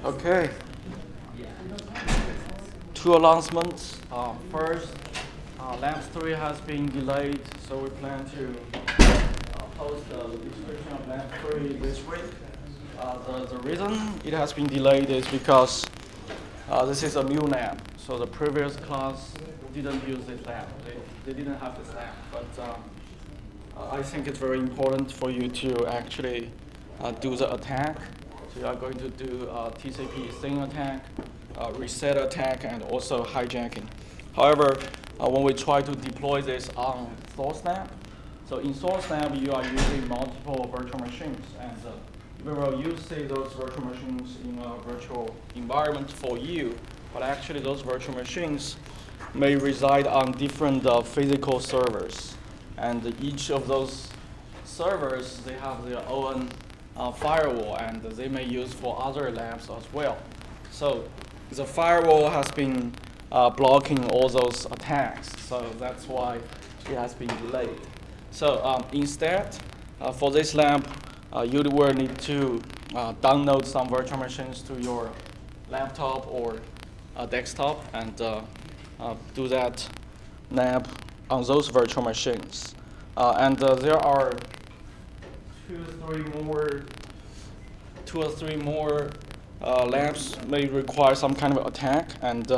Okay. Two announcements. First, Lab 3 has been delayed, so we plan to post the description of Lab 3 this week. The reason it has been delayed is because this is a new lab. So the previous class didn't use this lab. They didn't have this lab. But I think it's very important for you to actually do the attack. So you are going to do TCP thing attack, reset attack, and also hijacking. However, when we try to deploy this on SourceNap, so in SourceNap you are using multiple virtual machines, and we will use those virtual machines in a virtual environment for you, but actually those virtual machines may reside on different physical servers, and each of those servers, they have their own firewall, and they may use for other labs as well. So the firewall has been blocking all those attacks, so that's why it has been delayed. So instead, for this lab, you will need to download some virtual machines to your laptop or desktop and do that lab on those virtual machines. And there are two or three more labs may require some kind of attack, and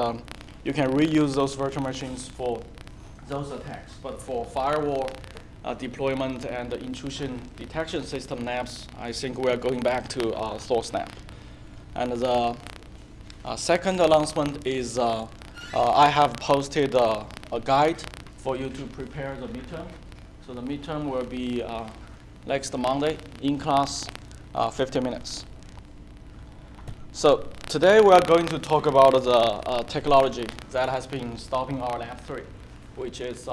you can reuse those virtual machines for those attacks. But for firewall deployment and intrusion detection system labs, I think we are going back to SourceNap. And the second announcement is I have posted a guide for you to prepare the midterm. So the midterm will be next Monday in class, 50 minutes. So today we are going to talk about the technology that has been stopping our Lab 3, which is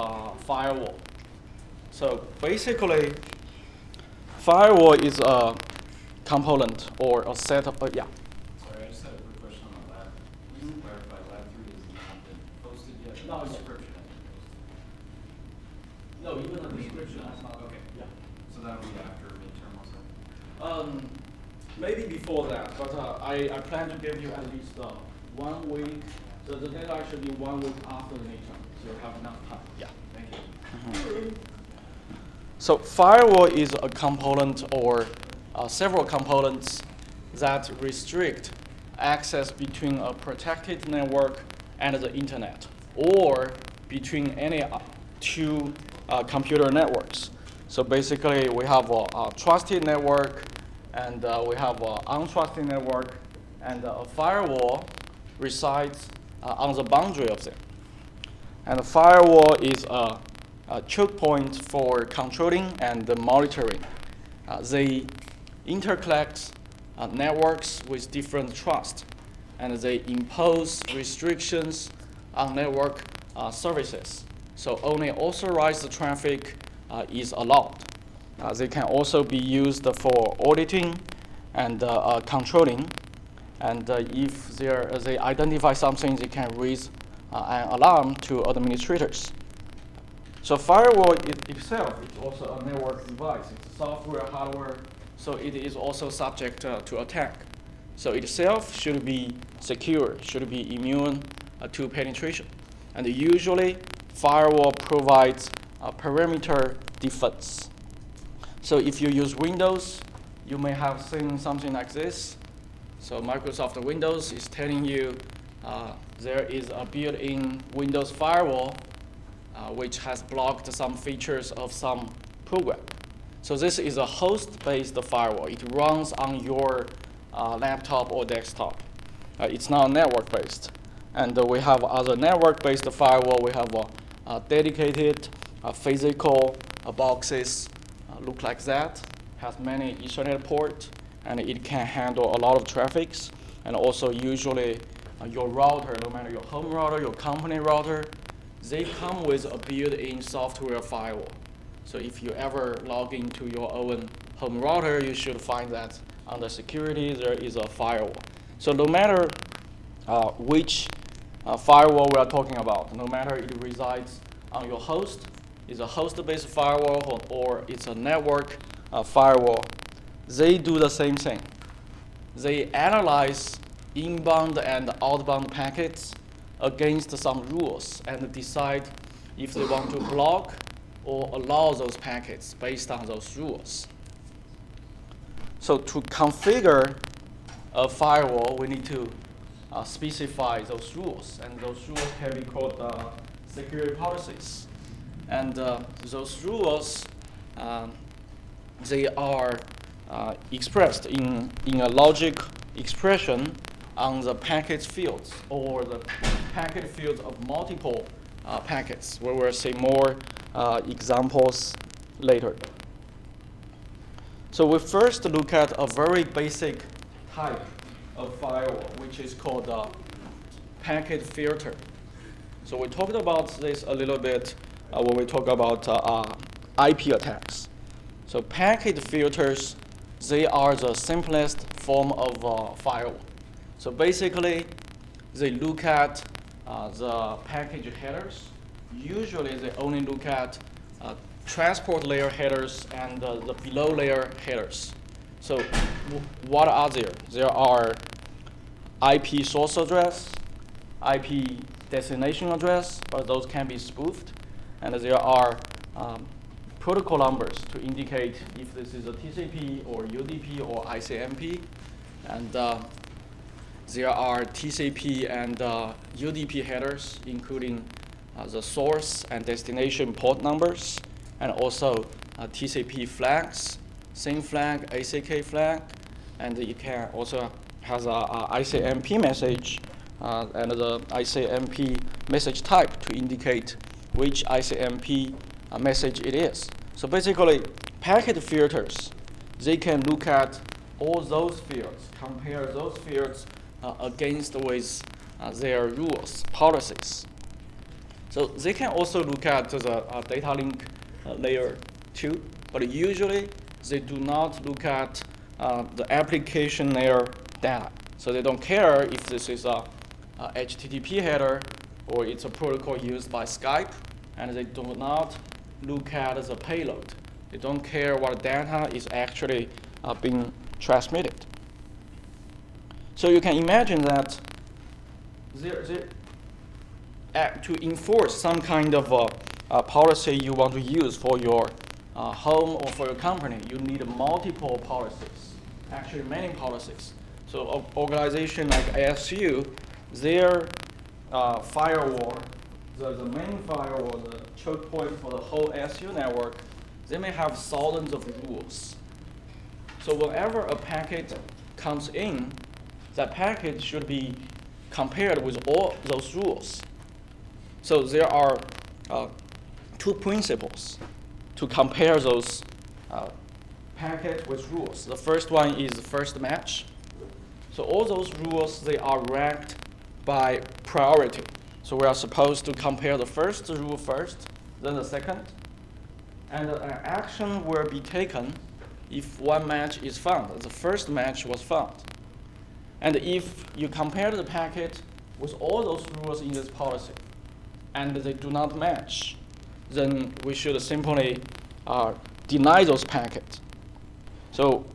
firewall. So basically, firewall is a component or a set of, yeah. Sorry, I just had a quick question on the lab. Just to clarify, Lab 3 has not been posted yet? No, The it's- description has been posted. No, even the description has not. Okay. Yeah. So that'll be after midterm also? Maybe before that, but I plan to give you at least 1 week. So the deadline should be 1 week after the midterm, so you have enough time. Yeah. Thank you. So firewall is a component or several components that restrict access between a protected network and the internet, or between any two computer networks. So basically, we have a trusted network, and we have an untrusted network, and a firewall resides on the boundary of them. And a firewall is a choke point for controlling and monitoring. They interconnect networks with different trust, and they impose restrictions on network services. So only authorized traffic is allowed. They can also be used for auditing and controlling. And if they identify something, they can raise an alarm to administrators. So firewall itself is also a network device. It's software, hardware, so it is also subject to attack. So itself should be secure, should be immune to penetration. And usually, firewall provides a perimeter defense. So if you use Windows, you may have seen something like this. So Microsoft Windows is telling you there is a built-in Windows firewall which has blocked some features of some program. So this is a host-based firewall. It runs on your laptop or desktop. It's not network-based. And we have other network-based firewall. We have dedicated physical boxes, look like that, has many Ethernet ports, and it can handle a lot of traffics. And also usually your router, no matter your home router, your company router, they come with a built-in software firewall. So if you ever log into your own home router, you should find that under security there is a firewall. So no matter which firewall we are talking about, no matter it resides on your host, is a host-based firewall or it's a network firewall, they do the same thing. They analyze inbound and outbound packets against some rules and decide if they want to block or allow those packets based on those rules. So to configure a firewall, we need to specify those rules, and those rules can be called security policies. And those rules, they are expressed in a logic expression on the packet fields or the packet fields of multiple packets. We will see more examples later. So we first look at a very basic type of firewall, which is called packet filter. So we talked about this a little bit when we talk about IP attacks. So packet filters, they are the simplest form of firewall. So basically, they look at the package headers. Usually, they only look at transport layer headers and the below layer headers. So what are there? There are IP source address, IP destination address, but those can be spoofed. And there are protocol numbers to indicate if this is a TCP or UDP or ICMP. And there are TCP and UDP headers, including the source and destination port numbers, and also TCP flags, SYN flag, ACK flag, and you can also have a ICMP message and the ICMP message type to indicate which ICMP message it is. So basically, packet filters, they can look at all those fields, compare those fields against with their rules, policies. So they can also look at the data link layer too, but usually they do not look at the application layer data. So they don't care if this is a HTTP header or it's a protocol used by Skype, and they do not look at the payload. They don't care what data is actually being transmitted. So you can imagine that to enforce some kind of policy you want to use for your home or for your company, you need multiple policies, actually many policies. So an organization like ASU, their firewall, the main firewall, the choke point for the whole ASU network, they may have thousands of rules. So whenever a packet comes in, that packet should be compared with all those rules. So there are two principles to compare those packets with rules. The first one is the first match. So all those rules, they are ranked by priority. So we are supposed to compare the first rule first, then the second. And an action will be taken if one match is found. The first match was found. And if you compare the packet with all those rules in this policy, and they do not match, then we should simply deny those packets. So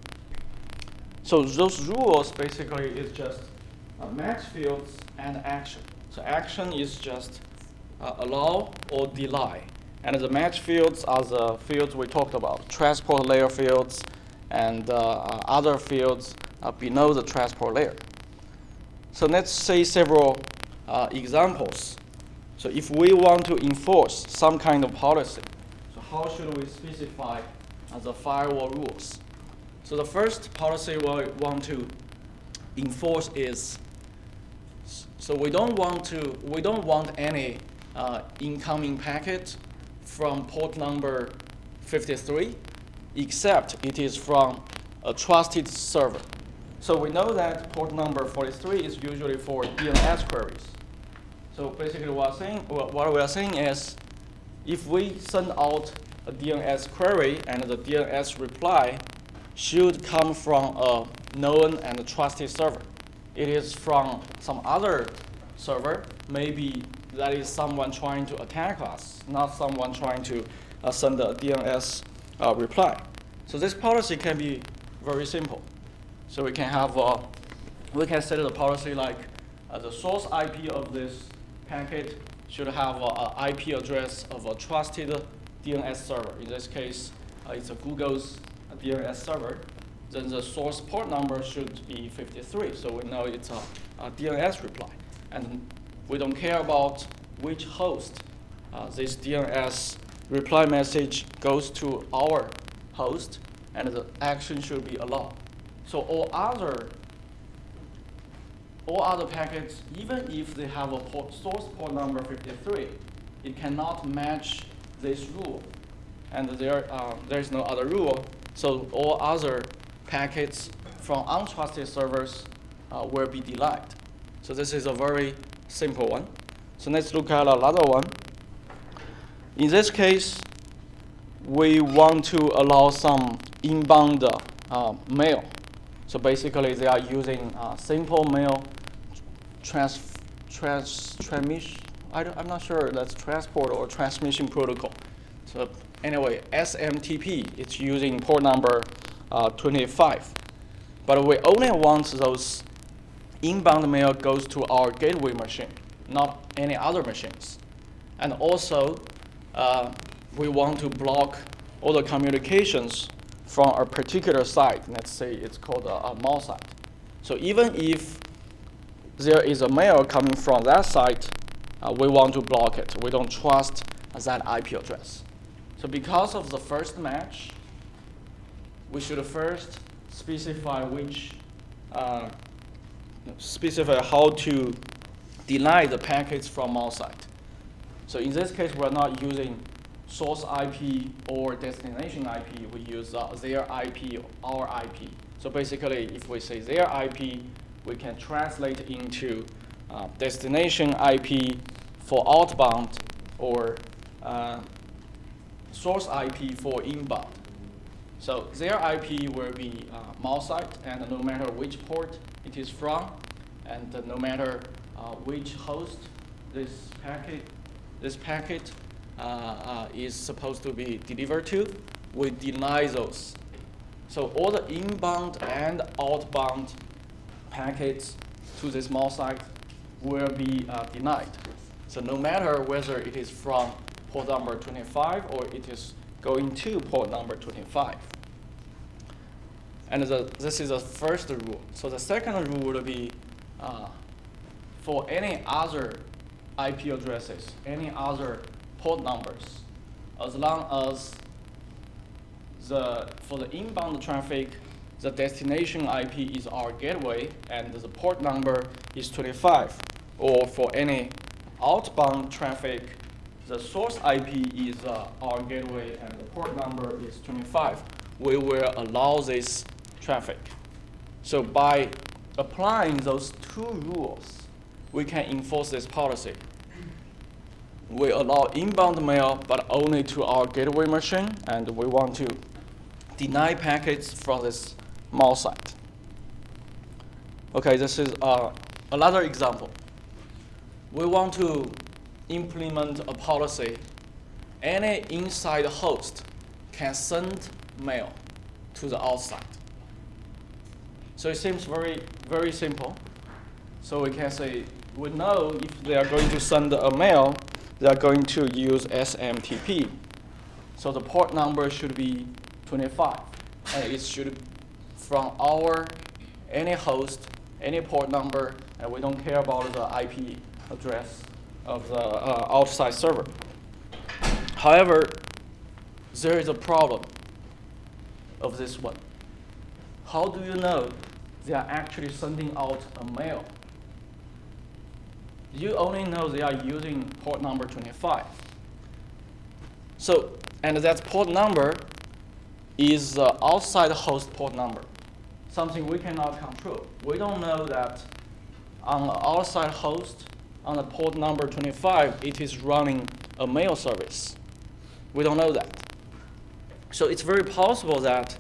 those rules basically is just match fields and action. So action is just allow or deny. And the match fields are the fields we talked about, transport layer fields and other fields below the transport layer. So let's say several examples. So if we want to enforce some kind of policy, so how should we specify the firewall rules? So the first policy we want to enforce is, so we don't want any incoming packet from port number 53, except it is from a trusted server. So we know that port number 43 is usually for DNS queries. So basically what we are saying is, if we send out a DNS query and the DNS reply should come from a known and trusted server. It is from some other server, maybe that is someone trying to attack us, not someone trying to send a DNS reply. So this policy can be very simple. So we can have we can set a policy like the source IP of this packet should have an IP address of a trusted DNS server. In this case, it's a Google's DNS server. Then the source port number should be 53, so we know it's a DNS reply. And we don't care about which host this DNS reply message goes to our host, and the action should be allowed. So all other packets, even if they have a source port number 53, it cannot match this rule. And there is no other rule, so all other packets from untrusted servers will be denied. So this is a very simple one. So let's look at another one. In this case, we want to allow some inbound mail. So basically, they are using simple mail transmission. I'm not sure that's transport or transmission protocol. So anyway, SMTP, it's using port number 25. But we only want those inbound mail goes to our gateway machine, not any other machines. And also, we want to block all the communications from a particular site. Let's say it's called a mall site. So even if there is a mail coming from that site, we want to block it. We don't trust that IP address. So because of the first match, we should first specify how to deny the packets from mall site. So in this case, we're not using source IP or destination IP. We use their IP, our IP. So basically, if we say their IP, we can translate into destination IP for outbound or source IP for inbound. So their IP will be mall site, and no matter which port it is from, and no matter which host this packet is supposed to be delivered to, we deny those. So all the inbound and outbound packets to this mall site will be denied. So no matter whether it is from port number 25 or it is going to port number 25. And this is the first rule. So the second rule would be for any other IP addresses, any other port numbers, as long as for the inbound traffic, the destination IP is our gateway and the port number is 25, or for any outbound traffic, the source IP is our gateway and the port number is 25, we will allow this traffic. So by applying those two rules, we can enforce this policy. We allow inbound mail, but only to our gateway machine, and we want to deny packets from this mall site. Okay, this is another example. We want to implement a policy. Any inside host can send mail to the outside. So it seems very, very simple. So we can say, we know if they are going to send a mail, they are going to use SMTP. So the port number should be 25. And it should from any host, any port number, and we don't care about the IP address of the outside server. However, there is a problem of this one. How do you know they are actually sending out a mail? You only know they are using port number 25. So, and that port number is the outside host port number, something we cannot control. We don't know that on the outside host, on the port number 25, it is running a mail service. We don't know that. So it's very possible that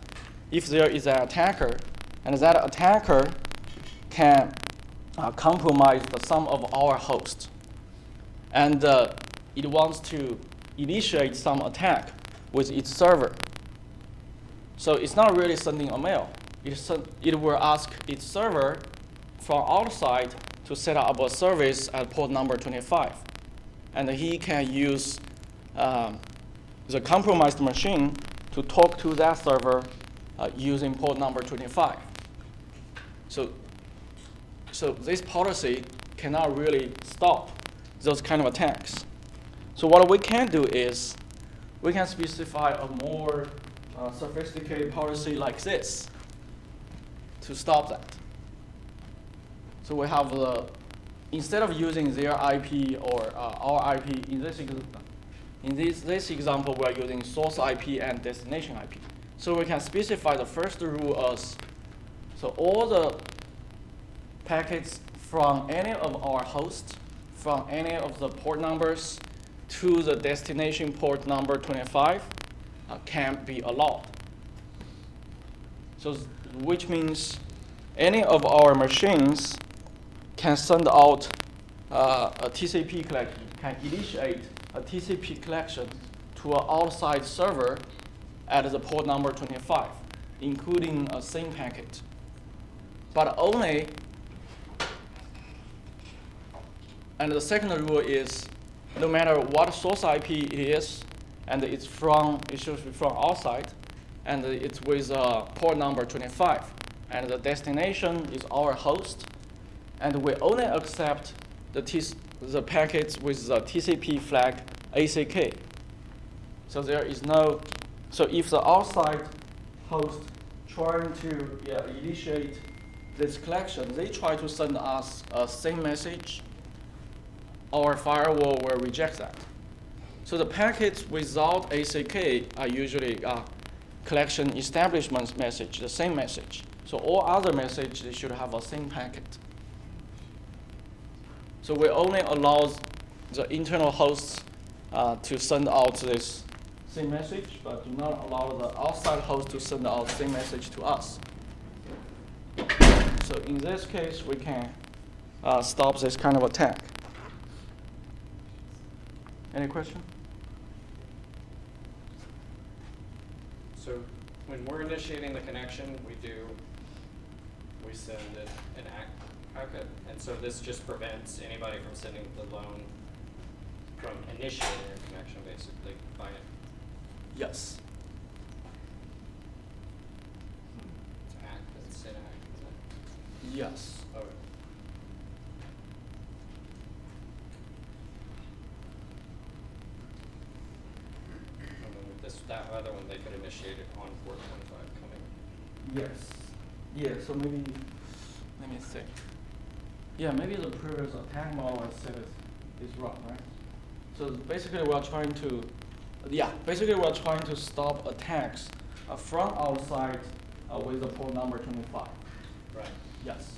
if there is an attacker, and that attacker can compromise some of our hosts, and it wants to initiate some attack with its server. So it's not really sending a mail. It will ask its server from outside to set up a service at port number 25. And he can use the compromised machine to talk to that server using port number 25. So this policy cannot really stop those kind of attacks. So what we can do is we can specify a more sophisticated policy like this to stop that. So we have instead of using their IP or our IP, in this example, we are using source IP and destination IP. So we can specify the first rule as, so all the packets from any of our hosts, from any of the port numbers to the destination port number 25 can be allowed. So which means any of our machines can send out a TCP collection, can initiate a TCP collection to an outside server at the port number 25, including a SYN packet. But only, and the second rule is, no matter what source IP it is, and it should be from outside, and it's with port number 25, and the destination is our host, and we only accept the packets with the TCP flag ACK. So there is no, so if the outside host trying to initiate this collection, they try to send us a SYN message, our firewall will reject that. So the packets without ACK are usually collection establishment message, the same message. So all other messages, they should have a SYN packet. So we only allow the internal hosts to send out this SYN message, but do not allow the outside host to send out SYN message to us. So in this case, we can stop this kind of attack. Any question? So when we're initiating the connection, we send an ACK packet, and so this just prevents anybody from sending the loan from initiating a connection, basically, by it. Yes. It's ACK, it's SYN ACK, is it? Yes. Okay. And then with that other one, they could initiate it on port 25 coming. Yes. Yeah, so maybe, let me see. Yeah, maybe the previous attack model I said is wrong, right? So basically we're trying to stop attacks from outside with the port number 25. Right. Yes.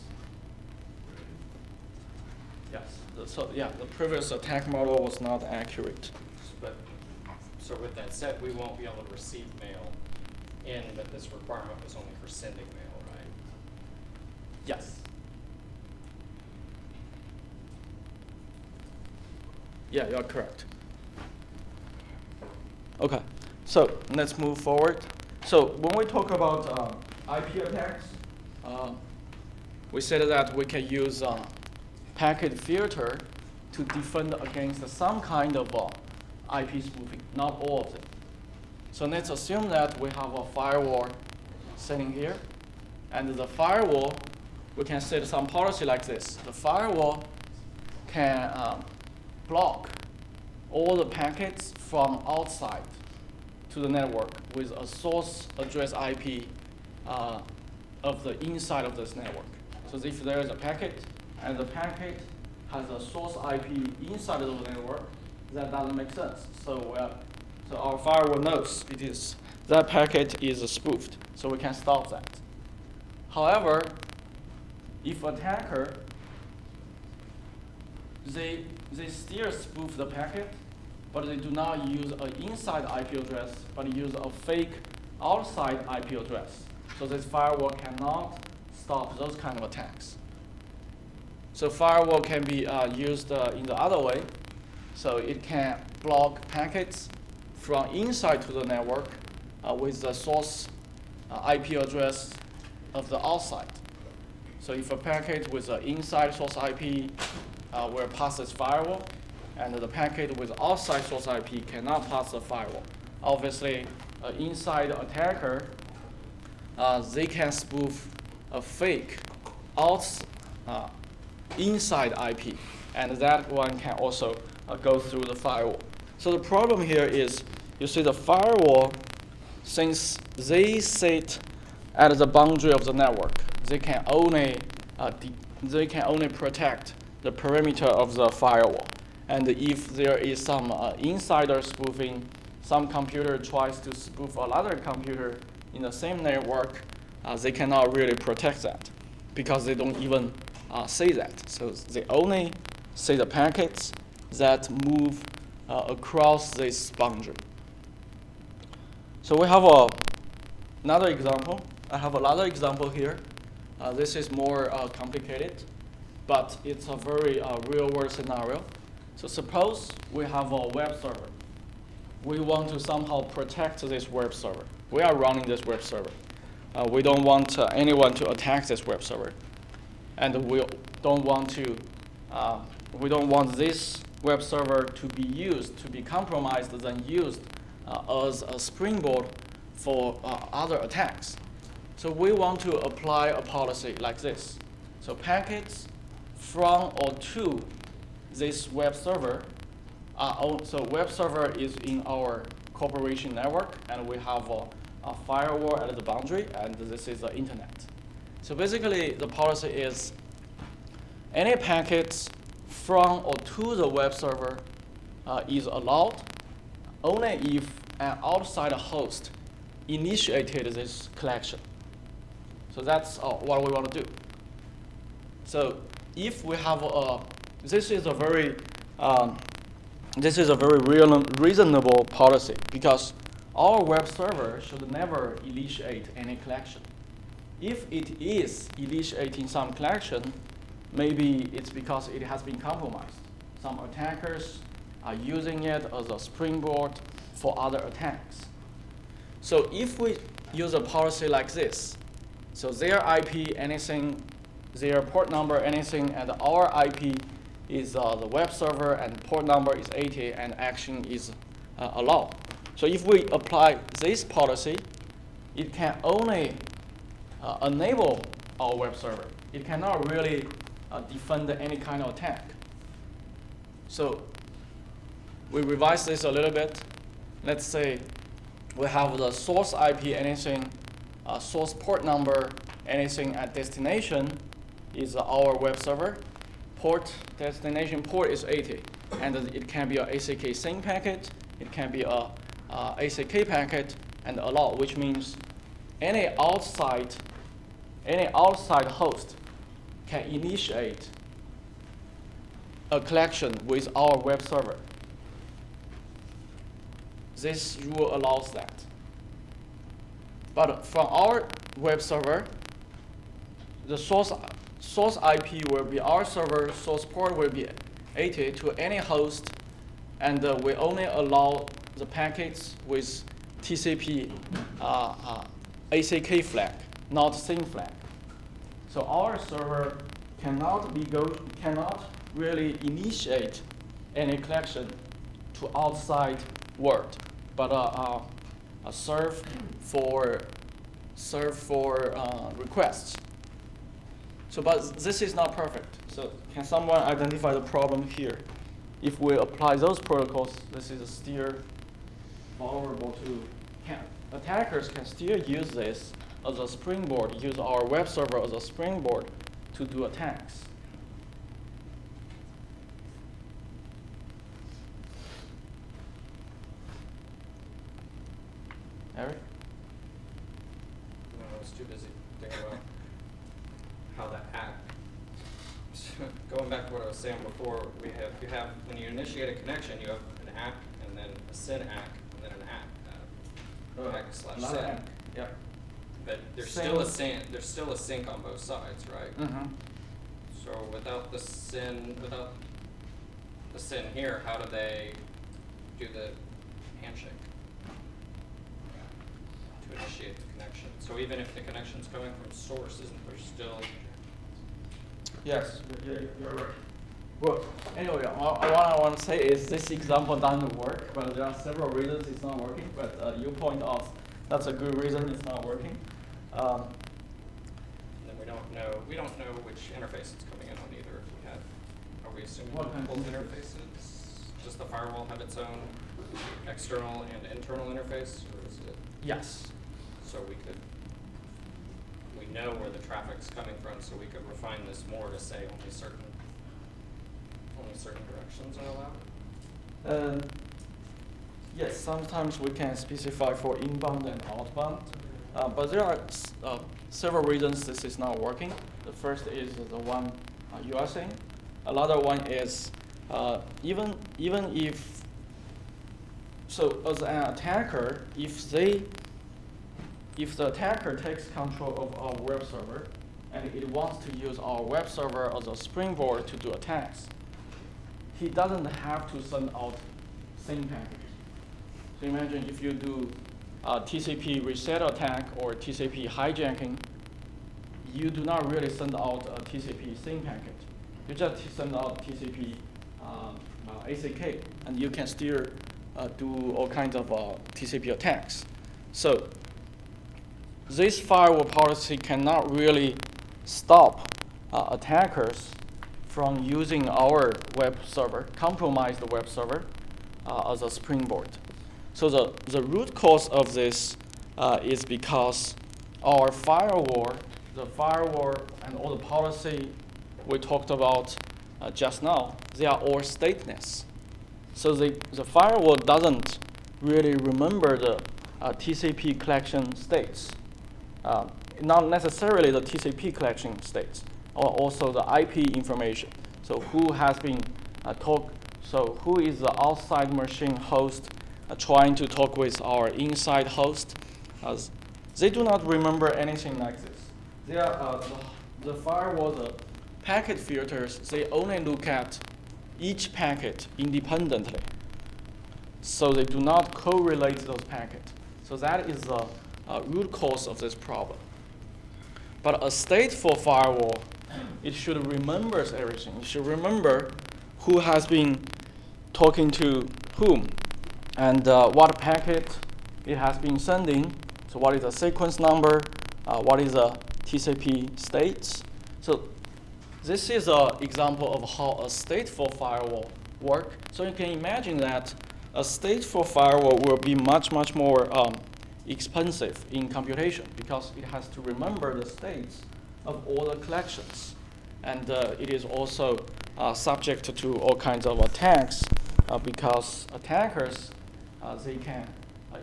Yes. The previous attack model was not accurate. So with that said, we won't be able to receive mail but this requirement was only for sending mail, right? Yes. Yeah, you're correct. Okay, so let's move forward. So when we talk about IP attacks, we said that we can use packet filter to defend against some kind of IP spoofing, not all of them. So let's assume that we have a firewall sitting here, and the firewall, we can set some policy like this. The firewall can block all the packets from outside to the network with a source address IP of the inside of this network. So if there is a packet and the packet has a source IP inside of the network, that doesn't make sense. So our firewall knows that packet is spoofed, so we can stop that. However, if attacker they still spoof the packet, but they do not use an inside IP address, but use a fake outside IP address. So this firewall cannot stop those kind of attacks. So firewall can be used in the other way. So it can block packets from inside to the network with the source IP address of the outside. So if a packet with an inside source IP will pass this firewall, and the packet with outside source IP cannot pass the firewall. Obviously, an inside attacker, they can spoof a fake inside IP, and that one can also go through the firewall. So the problem here is, you see the firewall, since they sit at the boundary of the network, they can only protect the perimeter of the firewall. And if there is some insider spoofing, some computer tries to spoof another computer in the same network, they cannot really protect that because they don't even say that. So they only say the packets that move across this boundary. So we have another example. I have another example here. This is more complicated, but it's a very real-world scenario. So suppose we have a web server. We want to somehow protect this web server. We are running this web server. We don't want anyone to attack this web server, and we don't want this web server to be used, to be compromised, then used as a springboard for other attacks. So we want to apply a policy like this. So packets from or to this web server so web server is in our corporation network, and we have a firewall at the boundary, and this is the internet. So basically, the policy is any packets from or to the web server is allowed only if an outside host initiated this collection. So that's what we want to do. So if we have this is a very reasonable policy, because our web server should never initiate any collection. If it is initiating some collection, maybe it's because it has been compromised. Some attackers are using it as a springboard for other attacks. So if we use a policy like this, so their IP, anything, their port number, anything, and our IP is the web server, and port number is 80, and action is allowed. So if we apply this policy, it can only enable our web server. It cannot really defend any kind of attack. So we revise this a little bit. Let's say we have the source IP, anything, source port number, anything at destination is our web server. Destination port is 80, and it can be a ACK sync packet, it can be a ACK packet, and allow, which means any outside host can initiate a collection with our web server. This rule allows that. But from our web server, the source IP will be our server, source port will be 80 to any host, and we only allow the packets with TCP ACK flag, not SYN flag. So our server cannot really initiate any collection to outside world, but serve for requests. So, but this is not perfect. So, can someone identify the problem here? If we apply those protocols, this is still vulnerable to. Attackers can still use this as a springboard, use our web server as a springboard to do attacks. Eric? No, I was too busy thinking about how that act. going back to what I was saying before, you have when you initiate a connection, you have an ACK and then a SYN ACK and then an ACK/SYN. Yeah. But there's still a sync on both sides, right? Mm-hmm. So without the SYN here, how do they do the handshake to initiate the connection? So even if the connection's coming from source, isn't there still? Yes, you're right. Well, anyway, what I want to say is this example doesn't work, but there are several reasons it's not working. But you point out that's a good reason it's not working. And then we don't know which interface it's coming in on either. If we had, are we assuming What kind of both interface? interfaces? Does the firewall have its own external and internal interface, or is it? Yes. So we know where the traffic's coming from, so we could refine this more to say only certain directions are allowed. Yes, sometimes we can specify for inbound and outbound, but there are several reasons this is not working. The first is the one you are saying. Another one is even if so, as an attacker, if the attacker takes control of our web server and it wants to use our web server as a springboard to do attacks, he doesn't have to send out SYN packets. So imagine if you do a TCP reset attack or TCP hijacking, you do not really send out a TCP SYN packet. You just send out TCP ACK, and you can still do all kinds of TCP attacks. So this firewall policy cannot really stop attackers from using our web server, compromise the web server as a springboard. So the root cause of this is because our firewall, the firewall and all the policy we talked about just now, they are all stateless. So the firewall doesn't really remember the TCP collection states. Not necessarily the TCP collection states, or also the IP information. So who has been so who is the outside machine host trying to talk with our inside host? They do not remember anything like this. They are, the firewall, the packet filters, they only look at each packet independently. So they do not correlate those packets. So that is the root cause of this problem. But a stateful firewall, it should remember everything. It should remember who has been talking to whom and what packet it has been sending. So what is the sequence number? What is the TCP states? So this is an example of how a stateful firewall works. So you can imagine that a stateful firewall will be much more expensive in computation because it has to remember the states of all the collections. And it is also subject to all kinds of attacks because attackers, they can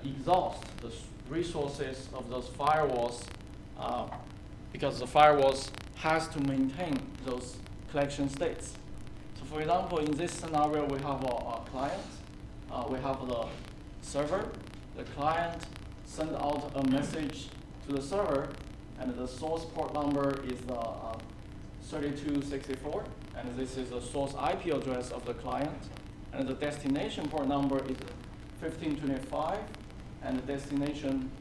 exhaust the resources of those firewalls because the firewalls has to maintain those collection states. So for example, in this scenario, we have a client, we have the server. The client send out a message to the server, and the source port number is 3264, and this is the source IP address of the client, and the destination port number is 1525, and the destination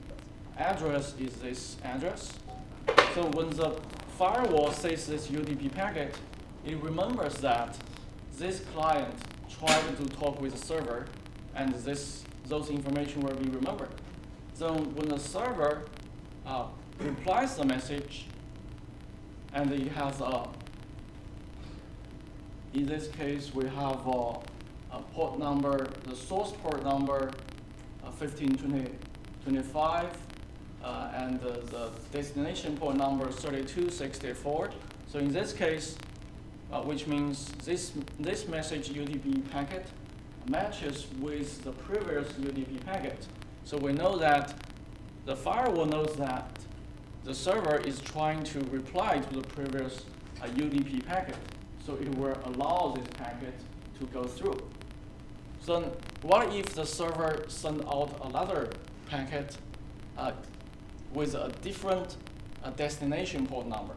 address is this address. So when the firewall says this UDP packet, it remembers that this client tried to talk with the server, and those information will be remembered. So when the server replies the message, and it has in this case we have a port number, the source port number 1525, and the destination port number 3264. So in this case, which means this message UDP packet matches with the previous UDP packet. So we know that the firewall knows that the server is trying to reply to the previous UDP packet. so it will allow this packet to go through. So what if the server send out another packet with a different destination port number?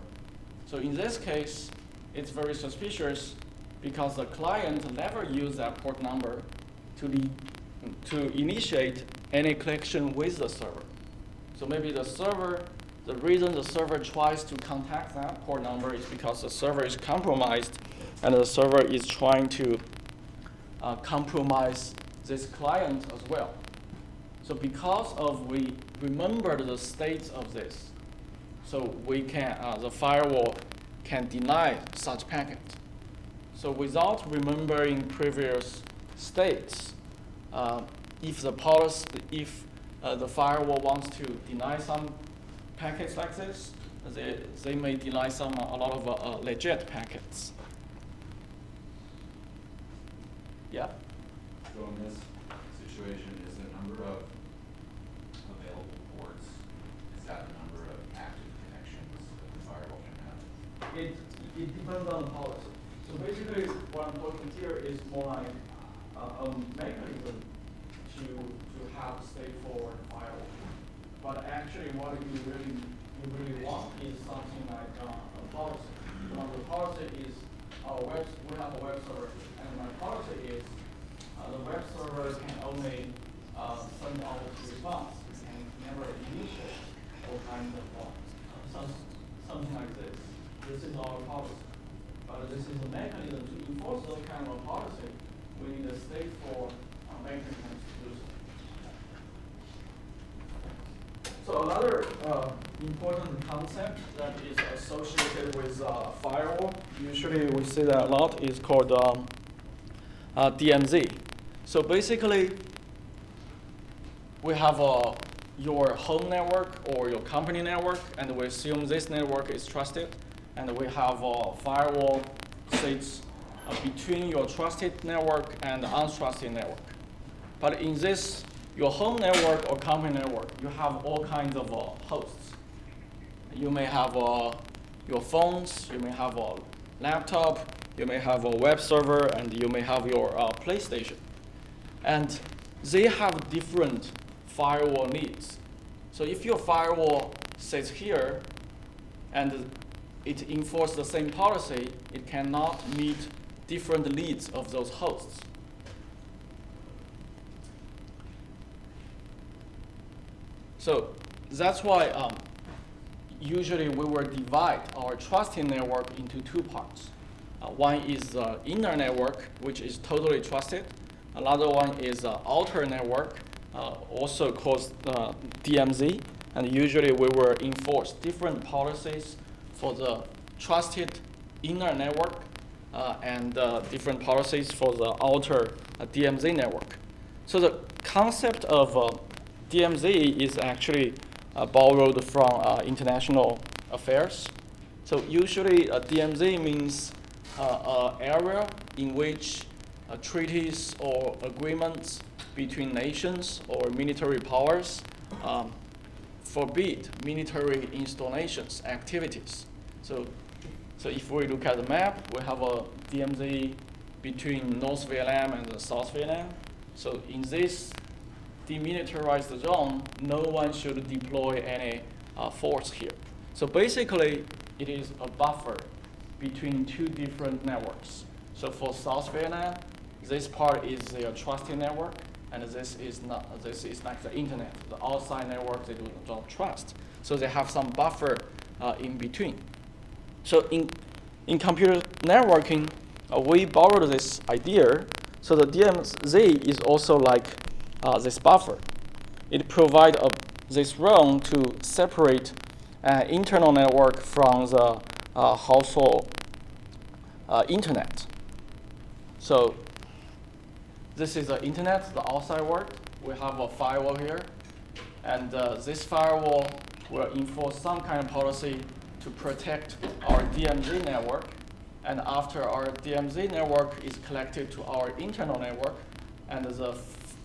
So in this case, it's very suspicious because the client never used that port number to initiate any connection with the server. So maybe the reason the server tries to contact that port number is because the server is compromised and the server is trying to compromise this client as well. So because of we remembered the states of this, so we can the firewall can deny such packets. So without remembering previous states, if the firewall wants to deny some packets like this, they may deny a lot of legit packets. Yeah. So in this situation, is the number of available ports, is that the number of active connections that the firewall can have? It depends on the policy. So basically, what I'm talking here is more like a mechanism to have stateful firewall. But actually, what you really want is something like a policy. So the policy is we have a web server, and my policy is the web server can only send out response and never initiate all kinds of something like this. This is our policy. But this is a mechanism to enforce those kind of policy. We need a stateful mechanism to do so. So another important concept that is associated with firewall, usually we see that a lot, is called DMZ. So basically, we have your home network or your company network, and we assume this network is trusted, and we have a firewall sits between your trusted network and the untrusted network. But in this, your home network or company network, you have all kinds of hosts. You may have your phones, you may have a laptop, you may have a web server, and you may have your PlayStation. And they have different firewall needs. So if your firewall sits here and it enforces the same policy, it cannot meet different needs of those hosts. So that's why usually we will divide our trusted network into two parts. One is the inner network, which is totally trusted. Another one is outer network, also called DMZ. And usually we will enforce different policies for the trusted inner network and different policies for the outer DMZ network. So the concept of DMZ is actually borrowed from international affairs. So usually DMZ means an area in which treaties or agreements between nations or military powers forbid military installations activities. So if we look at the map, we have a DMZ between North Vietnam and South Vietnam. So in this demilitarized zone, no one should deploy any force here. So basically, it is a buffer between two different networks. So for South Vietnam, this part is their trusted network, and this is not. This is like the internet. The outside network they don't trust. So they have some buffer in between. So in computer networking, we borrowed this idea. So the DMZ is also like this buffer. It provides this realm to separate internal network from the household internet. So this is the internet, the outside world. We have a firewall here. And this firewall will enforce some kind of policy to protect our DMZ network. And after our DMZ network is connected to our internal network, and the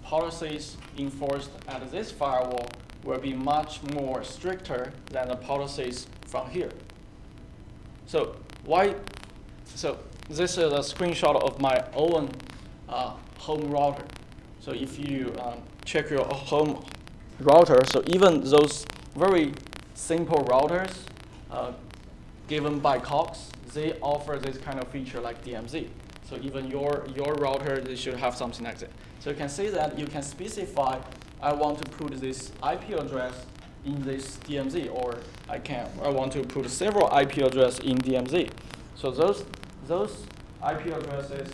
policies enforced at this firewall will be much more stricter than the policies from here. So this is a screenshot of my own home router. So if you check your home router, so even those very simple routers given by Cox, they offer this kind of feature like DMZ. So even your router, they should have something like that. So you can see that you can specify, I want to put this IP address in this DMZ, or I want to put several IP addresses in DMZ. So those IP addresses,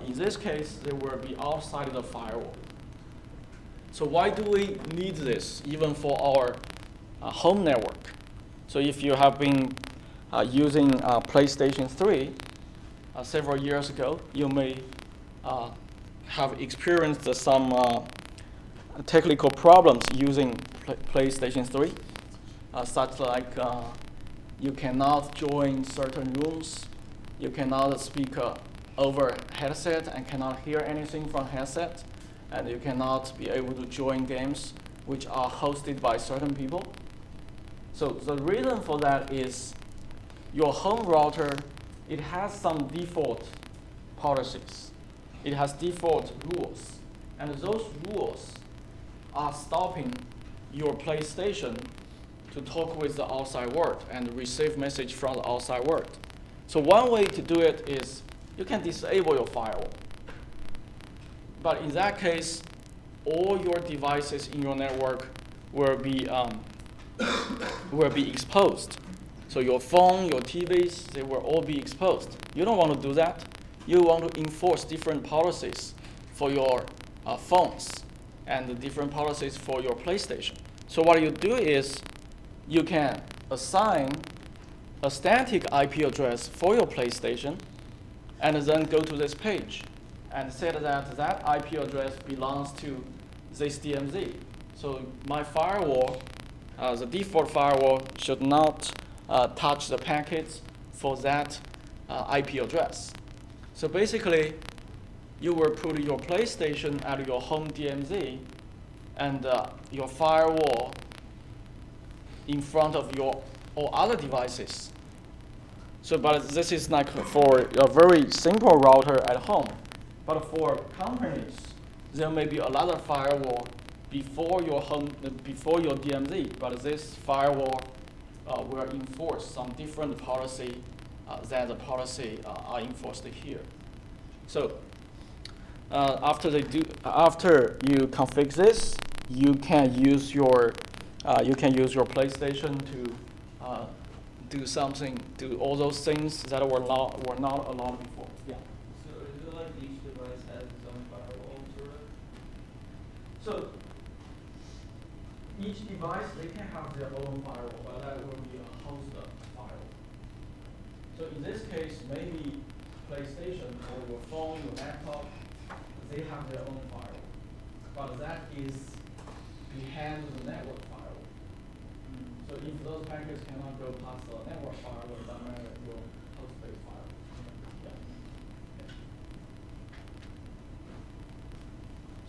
in this case, they will be outside the firewall. So why do we need this, even for our home network? So if you have been using PlayStation 3 several years ago, you may have experienced some technical problems using PlayStation 3, such like you cannot join certain rooms, you cannot speak over headset and cannot hear anything from headset, and you cannot be able to join games which are hosted by certain people. So the reason for that is your home router, it has some default policies. It has default rules, and those rules are stopping your PlayStation to talk with the outside world and receive message from the outside world. So one way to do it is you can disable your firewall. But in that case, all your devices in your network will be exposed. So your phone, your TVs, they will all be exposed. You don't want to do that. You want to enforce different policies for your phones and different policies for your PlayStation. So what you do is you can assign a static IP address for your PlayStation and then go to this page and set that that IP address belongs to this DMZ. So my firewall, the default firewall, should not touch the packets for that IP address. So basically, you will put your PlayStation at your home DMZ and your firewall in front of your all other devices. So, but this is like for a very simple router at home. But for companies, there may be another firewall before your home, before your DMZ. But this firewall will enforce some different policy than the policy are enforced here. So after you configure this, you can use your PlayStation to do all those things that were not allowed before. Yeah. So is it like each device has its own firewall, sort of? So each device, they can have their own firewall, but that will be a host firewall. So in this case, maybe PlayStation or your phone, your laptop, they have their own firewall, but that is behind the network firewall. So if those packets cannot go past the network firewall, it doesn't matter your host-based firewall. Yeah.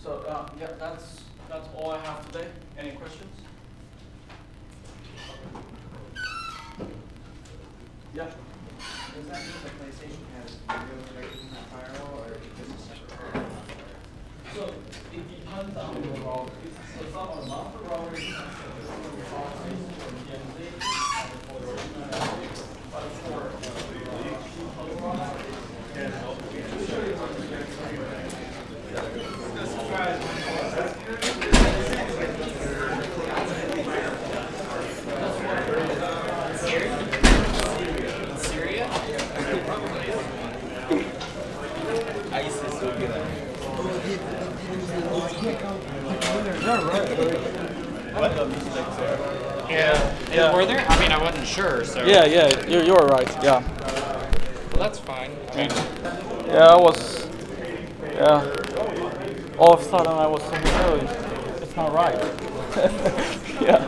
So yeah, that's all I have today. Any questions? Yeah. Does that mean the PlayStation has video connected in that firewall, or just a separate firewall? So it depends on your router. So some of the master routers for DMZ and for your internet, but for Syria? ISIS would be there. Yeah. Were there? I mean, I wasn't sure, so. Yeah, you're right. Yeah. Well, that's fine. I mean, Yeah, all of a sudden I was thinking, oh, it's not right. Yeah.